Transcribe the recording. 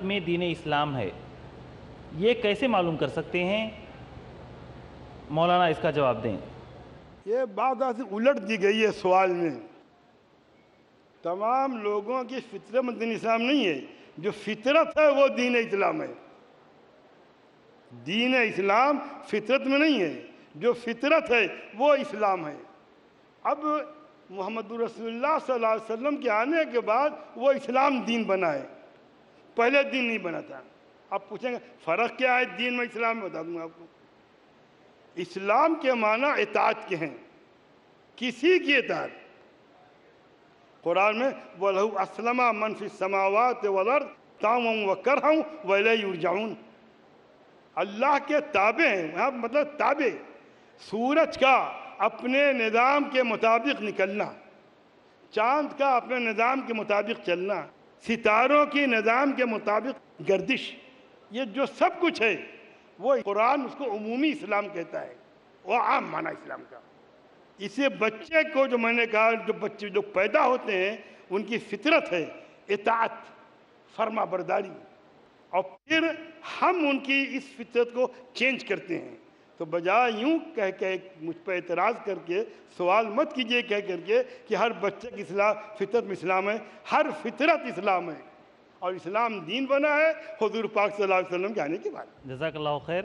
فطرت میں دین اسلام ہے، یہ کیسے معلوم کر سکتے ہیں؟ مولانا اس کا جواب دیں۔ یہ بات ایسی الٹ دی گئی ہے سوال میں۔ تمام لوگوں کی فطرت میں دین اسلام نہیں ہے، جو فطرت ہے وہ دین اسلام ہے۔ دین اسلام فطرت میں نہیں ہے، جو فطرت ہے وہ اسلام ہے۔ اب محمد رسول اللہ صلی اللہ علیہ وسلم کے آنے کے بعد وہ اسلام دین بنا ہے، پہلے دین نہیں بنا تھا۔ آپ پوچھیں گے فرق کیا ہے دین میں اسلام میں، بتا دوں گا آپ کو۔ اسلام کے معنی اطاعت کے ہیں، کسی کی اطاعت۔ قرآن میں وَلَهُ أَسْلَمَ مَنْ فِي السَّمَاوَاتِ وَالْأَرْضِ طَوْعًا وَكَرْهًا وَإِلَيْهِ يُرْجَعُونَ۔ اللہ کے تابع ہیں، یہاں مطلب تابع۔ سورج کا اپنے نظام کے مطابق نکلنا، چاند کا اپنے نظام کے مطابق چلنا، ستاروں کی نظام کے مطابق گردش، یہ جو سب کچھ ہے وہ قرآن اس کو عمومی اسلام کہتا ہے، وہ عام معنی اسلام کا۔ اسے بچے کو جو میں نے کہا، جو بچے جو پیدا ہوتے ہیں ان کی فطرت ہے اطاعت، فرما برداری، اور پھر ہم ان کی اس فطرت کو چینج کرتے ہیں۔ تو بجائے یوں کہہ کے مجھ پہ اعتراض کر کے سوال مت کیجئے کہہ کر کے کہ ہر بچے کی فطرت میں اسلام ہے، ہر فطرت اسلام ہے، اور اسلام دین بنا ہے حضور پاک صلی اللہ علیہ وسلم کے آنے کے بعد۔ جزاک اللہ خیر۔